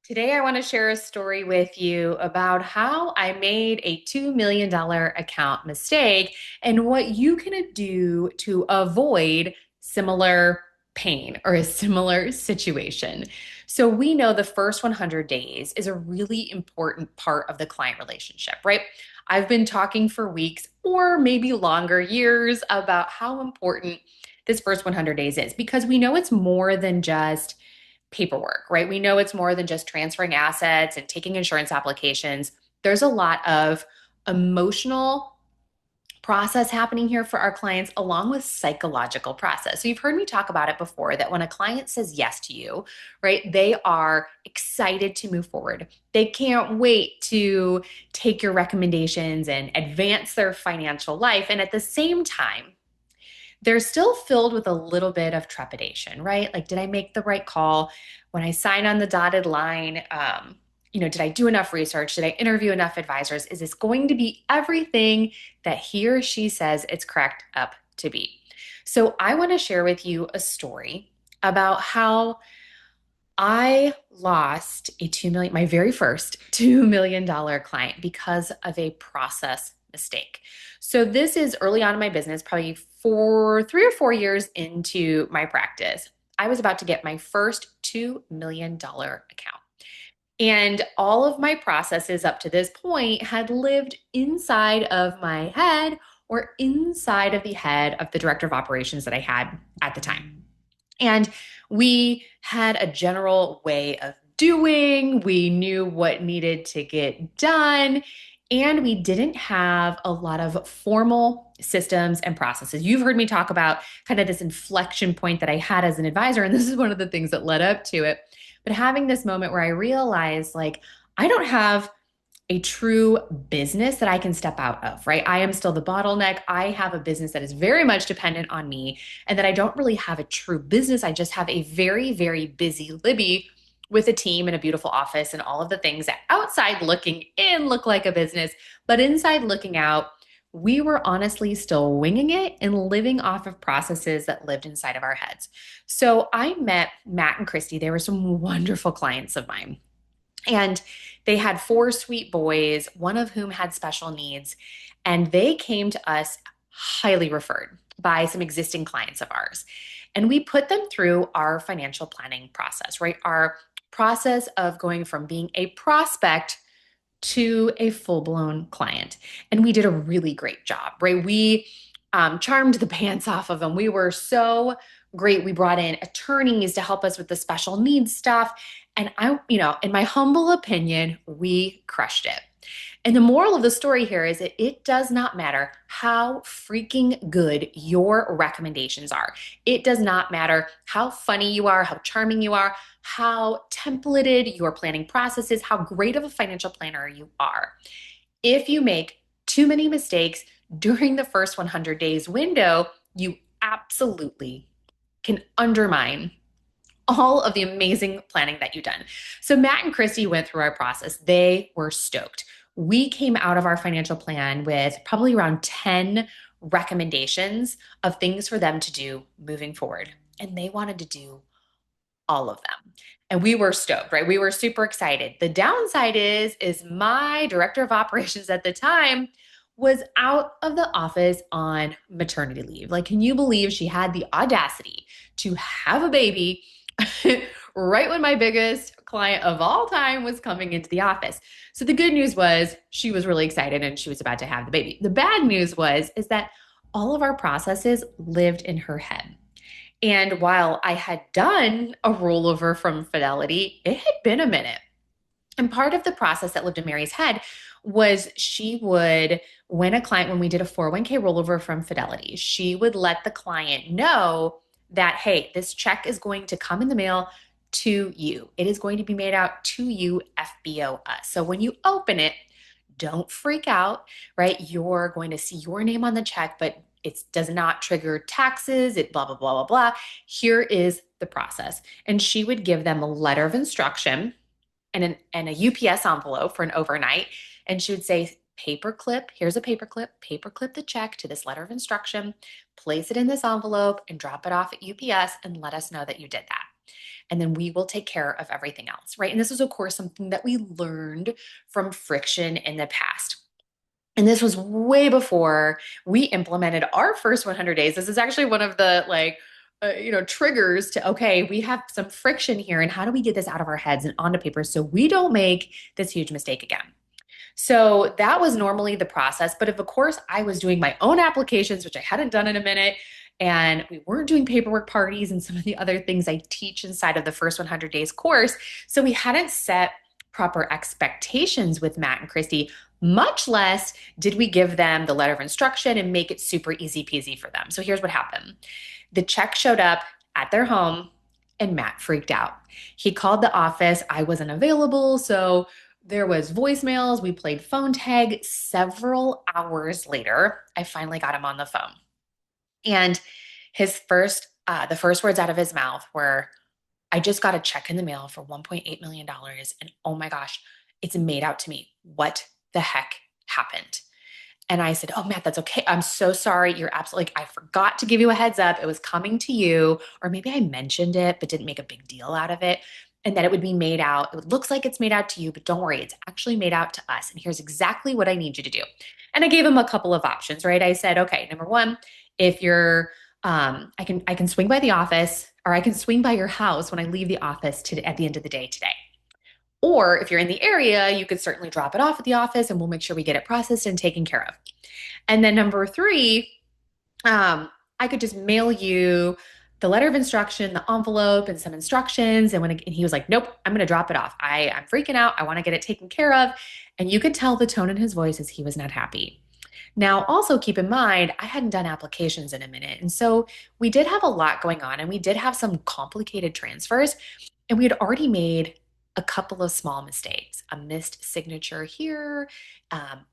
Today, I want to share a story with you about how I made a $2 million account mistake and what you can do to avoid similar pain or a similar situation. So, we know the first 100 days is a really important part of the client relationship, right? I've been talking for weeks or maybe longer years about how important this first 100 days is because we know it's more than just paperwork, right? We know it's more than just transferring assets and taking insurance applications. There's a lot of emotional process happening here for our clients along with psychological process. So you've heard me talk about it before that when a client says yes to you, right? They are excited to move forward. They can't wait to take your recommendations and advance their financial life, and at the same time they're still filled with a little bit of trepidation, right? Like, did I make the right call when I sign on the dotted line? Did I do enough research? Did I interview enough advisors? Is this going to be everything that he or she says it's cracked up to be? So, I want to share with you a story about how I lost my very first $2 million client because of a process mistake. So this is early on in my business, probably 3 or 4 years into my practice. I was about to get my first $2 million account. And all of my processes up to this point had lived inside of my head or inside of the head of the director of operations that I had at the time. And we had a general way of doing, we knew what needed to get done, and we didn't have a lot of formal systems and processes. You've heard me talk about kind of this inflection point that I had as an advisor, and this is one of the things that led up to it. But having this moment where I realized, like, I don't have a true business that I can step out of, right? I am still the bottleneck. I have a business that is very much dependent on me, and that I don't really have a true business. I just have a very, very busy Libby with a team and a beautiful office and all of the things that outside looking in look like a business, but inside looking out, we were honestly still winging it and living off of processes that lived inside of our heads. So I met Matt and Christy. They were some wonderful clients of mine. And they had four sweet boys, one of whom had special needs. And they came to us highly referred by some existing clients of ours. And we put them through our financial planning process, right? Our process of going from being a prospect to a full blown client. And we did a really great job, right? We charmed the pants off of them. We were so great. We brought in attorneys to help us with the special needs stuff. And in my humble opinion, we crushed it. And the moral of the story here is that it does not matter how freaking good your recommendations are. It does not matter how funny you are, how charming you are, how templated your planning process is, how great of a financial planner you are. If you make too many mistakes during the first 100 days window, you absolutely can undermine all of the amazing planning that you've done. So Matt and Christy went through our process. They were stoked. We came out of our financial plan with probably around 10 recommendations of things for them to do moving forward. And they wanted to do all of them. And we were stoked, right? We were super excited. The downside is my director of operations at the time was out of the office on maternity leave. Like, can you believe she had the audacity to have a baby right when my biggest client of all time was coming into the office? So the good news was she was really excited and she was about to have the baby. The bad news is that all of our processes lived in her head. And while I had done a rollover from Fidelity, it had been a minute. And part of the process that lived in Mary's head was she would, when we did a 401k rollover from Fidelity, she would let the client know that, hey, this check is going to come in the mail to you. It is going to be made out to you, FBO us. So when you open it, don't freak out, right? You're going to see your name on the check, but it does not trigger taxes, it blah, blah, blah, blah, blah. Here is the process. And she would give them a letter of instruction and a UPS envelope for an overnight. And she would say, paperclip, here's a paperclip the check to this letter of instruction, place it in this envelope and drop it off at UPS and let us know that you did that. And then we will take care of everything else, right? And this is, of course, something that we learned from friction in the past. And this was way before we implemented our first 100 days. This is actually one of the triggers to, okay, we have some friction here. And how do we get this out of our heads and onto paper so we don't make this huge mistake again? So that was normally the process. But if, of course, I was doing my own applications, which I hadn't done in a minute, and we weren't doing paperwork parties and some of the other things I teach inside of the first 100 days course. So we hadn't set proper expectations with Matt and Christy, much less did we give them the letter of instruction and make it super easy peasy for them. So here's what happened. The check showed up at their home and Matt freaked out. He called the office. I wasn't available. So there was voicemails. We played phone tag. Several hours later, I finally got him on the phone. And the first words out of his mouth were, I just got a check in the mail for $1.8 million. And oh my gosh, it's made out to me. What the heck happened? And I said, oh, Matt, that's okay. I'm so sorry. You're absolutely, like, I forgot to give you a heads up. It was coming to you. Or maybe I mentioned it, but didn't make a big deal out of it. And that it would be made out. It looks like it's made out to you, but don't worry. It's actually made out to us. And here's exactly what I need you to do. And I gave him a couple of options, right? I said, okay, number one, if you're, I can swing by the office or I can swing by your house when I leave the office at the end of the day today. Or if you're in the area, you could certainly drop it off at the office and we'll make sure we get it processed and taken care of. And then number three, I could just mail you the letter of instruction, the envelope, and some instructions. And he was like, nope, I'm going to drop it off. I'm freaking out. I want to get it taken care of. And you could tell the tone in his voice as he was not happy. Now, also keep in mind, I hadn't done applications in a minute. And so we did have a lot going on and we did have some complicated transfers. And we had already made a couple of small mistakes, a missed signature here.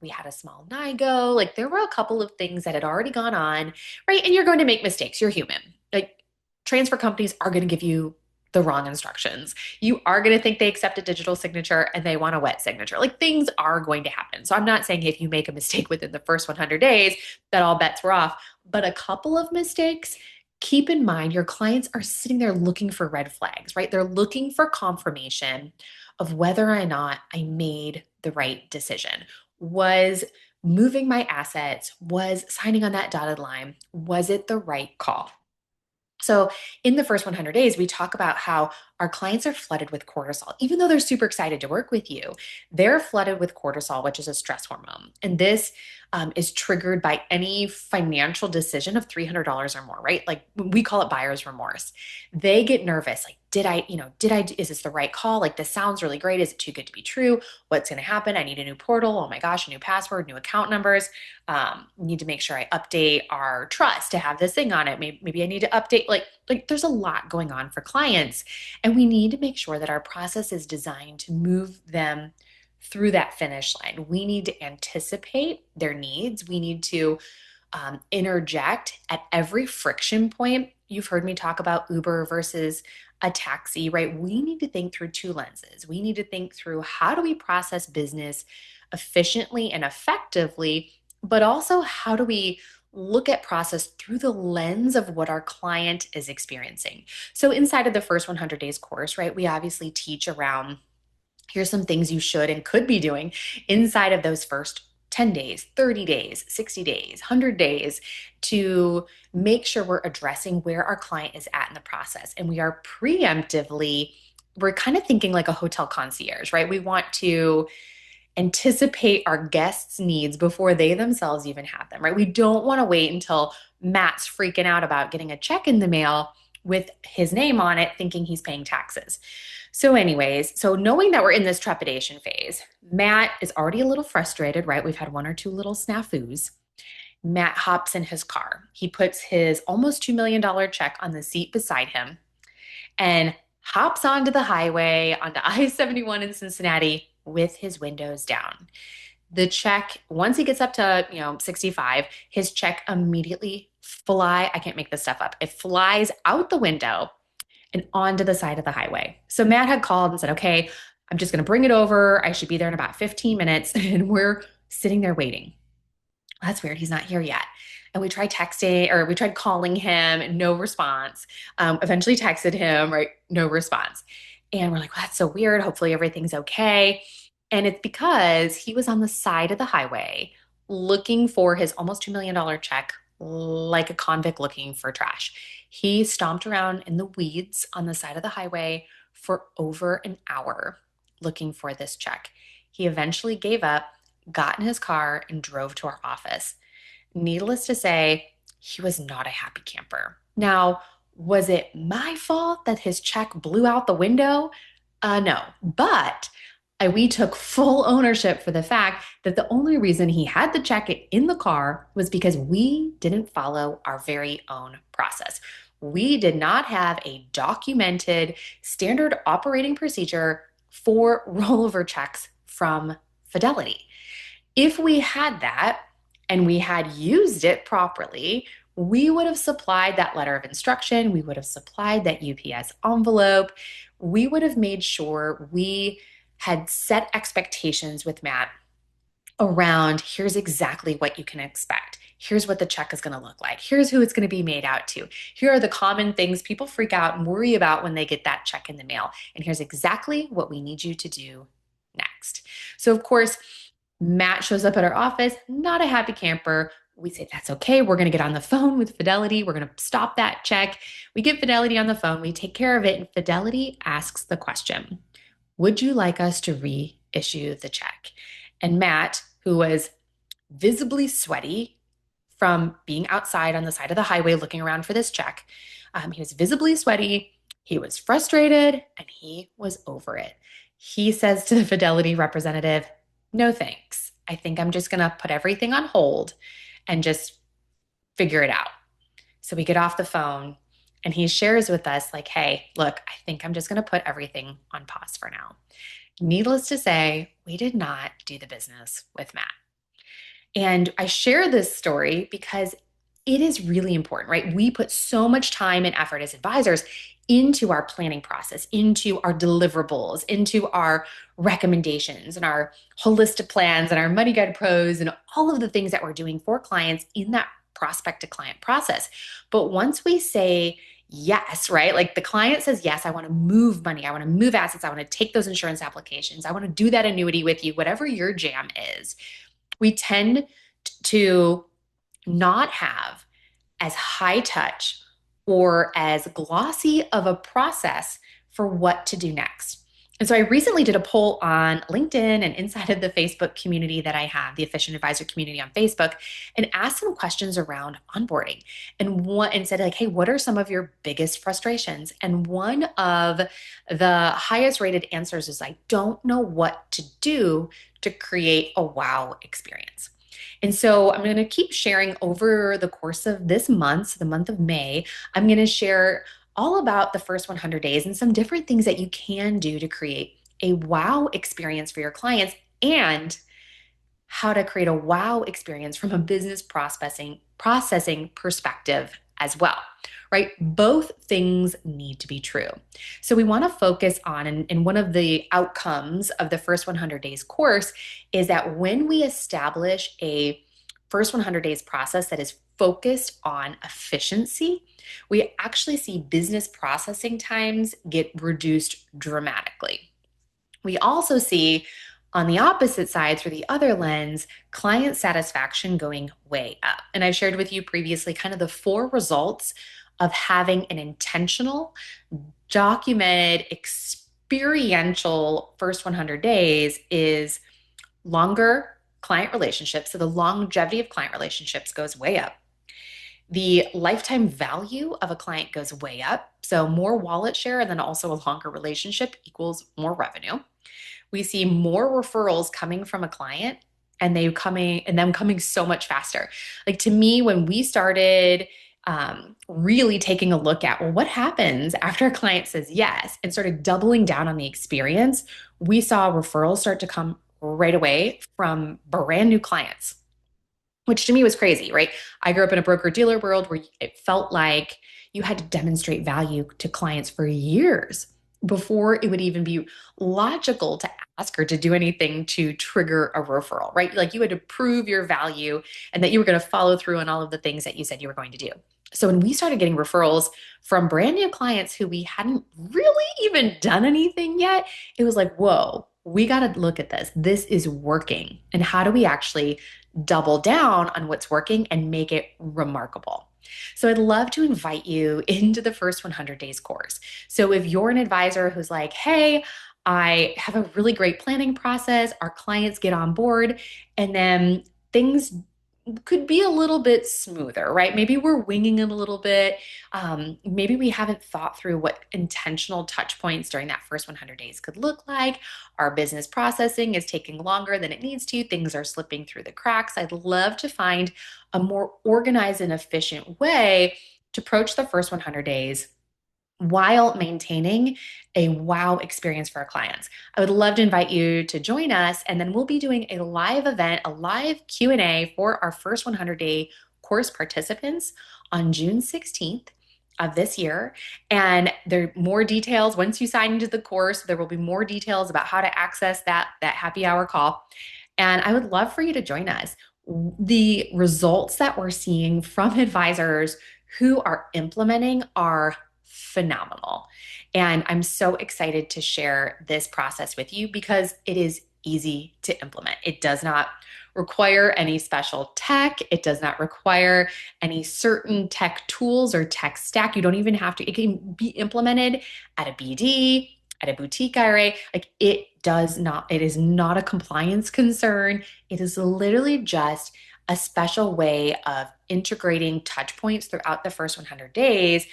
We had a small NIGO. Like there were a couple of things that had already gone on, right? And you're going to make mistakes. You're human. Like transfer companies are going to give you the wrong instructions. You are going to think they accept a digital signature and they want a wet signature. Like things are going to happen. So I'm not saying if you make a mistake within the first 100 days that all bets were off, but a couple of mistakes, keep in mind your clients are sitting there looking for red flags, right? They're looking for confirmation of whether or not I made the right decision. Was moving my assets, was signing on that dotted line, was it the right call? So, in the first 100 days, we talk about how our clients are flooded with cortisol. Even though they're super excited to work with you, they're flooded with cortisol, which is a stress hormone. And this is triggered by any financial decision of $300 or more, right? Like we call it buyer's remorse. They get nervous. Like, is this the right call? Like, this sounds really great. Is it too good to be true? What's going to happen? I need a new portal. Oh my gosh, a new password, new account numbers. Need to make sure I update our trust to have this thing on it. Maybe I need to update, like there's a lot going on for clients. And we need to make sure that our process is designed to move them through that finish line. We need to anticipate their needs. We need to interject at every friction point. You've heard me talk about Uber versus a taxi, right? We need to think through two lenses. We need to think through how do we process business efficiently and effectively, but also how do we look at process through the lens of what our client is experiencing. So inside of the first 100 days course, right, we obviously teach around here's some things you should and could be doing inside of those first 10 days, 30 days, 60 days, 100 days to make sure we're addressing where our client is at in the process. And we are we're kind of thinking like a hotel concierge, right? We want to anticipate our guests' needs before they themselves even have them, right? We don't want to wait until Matt's freaking out about getting a check in the mail with his name on it, thinking he's paying taxes. So anyways, so knowing that we're in this trepidation phase, Matt is already a little frustrated, right? We've had one or two little snafus. Matt hops in his car. He puts his almost $2 million check on the seat beside him and hops onto the highway onto I-71 in Cincinnati with his windows down. The check, once he gets up to, 65, his check immediately I can't make this stuff up. It flies out the window and onto the side of the highway. So Matt had called and said, okay, I'm just going to bring it over. I should be there in about 15 minutes. And we're sitting there waiting. That's weird. He's not here yet. And we tried texting or we tried calling him, no response. Eventually texted him, right? No response. And we're like, well, that's so weird. Hopefully everything's okay. And it's because he was on the side of the highway looking for his almost $2 million check, like a convict looking for trash. He stomped around in the weeds on the side of the highway for over an hour looking for this check. He eventually gave up, got in his car, and drove to our office. Needless to say, he was not a happy camper. Now, was it my fault that his check blew out the window? No, but we took full ownership for the fact that the only reason he had the check in the car was because we didn't follow our very own process. We did not have a documented standard operating procedure for rollover checks from Fidelity. If we had that and we had used it properly, we would have supplied that letter of instruction. We would have supplied that UPS envelope. We would have made sure we had set expectations with Matt around here's exactly what you can expect. Here's what the check is going to look like. Here's who it's going to be made out to. Here are the common things people freak out and worry about when they get that check in the mail. And here's exactly what we need you to do next. So, of course, Matt shows up at our office, not a happy camper. We say, that's okay. We're going to get on the phone with Fidelity. We're going to stop that check. We get Fidelity on the phone. We take care of it. And Fidelity asks the question, would you like us to reissue the check? And Matt, who was visibly sweaty from being outside on the side of the highway looking around for this check, he was visibly sweaty. He was frustrated and he was over it. He says to the Fidelity representative, no thanks. I think I'm just going to put everything on hold and just figure it out. So we get off the phone and he shares with us, like, hey, look, I think I'm just going to put everything on pause for now. Needless to say, we did not do the business with Matt. And I share this story because it is really important, right? We put so much time and effort as advisors into our planning process, into our deliverables, into our recommendations and our holistic plans and our money guide pros and all of the things that we're doing for clients in that prospect to client process. But once we say yes, right? Like the client says, yes, I want to move money. I want to move assets. I want to take those insurance applications. I want to do that annuity with you, whatever your jam is. We tend to not have as high touch or as glossy of a process for what to do next. And so I recently did a poll on LinkedIn and inside of the Facebook community that I have, the Efficient Advisor community on Facebook, and asked some questions around onboarding and said, like, hey, what are some of your biggest frustrations? And one of the highest rated answers is, I don't know what to do to create a wow experience. And so I'm going to keep sharing over the course of this month, the month of May. I'm going to share all about the first 100 days and some different things that you can do to create a wow experience for your clients and how to create a wow experience from a business processing perspective as well, right? Both things need to be true. So we want to focus on, and one of the outcomes of the first 100 days course is that when we establish a first 100 days process that is focused on efficiency, we actually see business processing times get reduced dramatically. We also see on the opposite side, through the other lens, client satisfaction going way up. And I've shared with you previously kind of the 4 results of having an intentional, documented, experiential first 100 days is longer client relationships. So the longevity of client relationships goes way up. The lifetime value of a client goes way up. So more wallet share and then also a longer relationship equals more revenue. We see more referrals coming from a client and them coming so much faster. Like to me, when we started really taking a look at, well, what happens after a client says yes and started doubling down on the experience, we saw referrals start to come right away from brand new clients, which to me was crazy, right? I grew up in a broker dealer world where it felt like you had to demonstrate value to clients for years before it would even be logical to ask her to do anything to trigger a referral, right? Like you had to prove your value and that you were going to follow through on all of the things that you said you were going to do. So when we started getting referrals from brand new clients who we hadn't really even done anything yet, it was like, whoa, we got to look at this. This is working. And how do we actually double down on what's working and make it remarkable? So I'd love to invite you into the first 100 days course. So if you're an advisor who's like, hey, I have a really great planning process, our clients get on board, and then things could be a little bit smoother, right? Maybe we're winging it a little bit. Maybe we haven't thought through what intentional touch points during that first 100 days could look like. Our business processing is taking longer than it needs to. Things are slipping through the cracks. I'd love to find a more organized and efficient way to approach the first 100 days while maintaining a wow experience for our clients. I would love to invite you to join us, and then we'll be doing a live event, a live Q&A for our first 100-day course participants on June 16th of this year. And there are more details. Once you sign into the course, there will be more details about how to access that happy hour call. And I would love for you to join us. The results that we're seeing from advisors who are implementing are phenomenal. And I'm so excited to share this process with you because it is easy to implement. It does not require any special tech. It does not require any certain tech tools or tech stack. You don't even have to, it can be implemented at a BD, at a boutique IRA. Like it is not a compliance concern. It is literally just a special way of integrating touch points throughout the first 100 days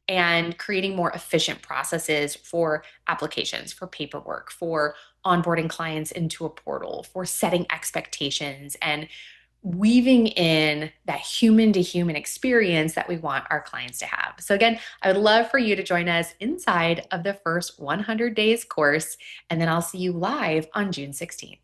and creating more efficient processes for applications, for paperwork, for onboarding clients into a portal, for setting expectations and weaving in that human to human experience that we want our clients to have. So again, I would love for you to join us inside of the first 100 days course, and then I'll see you live on June 16th.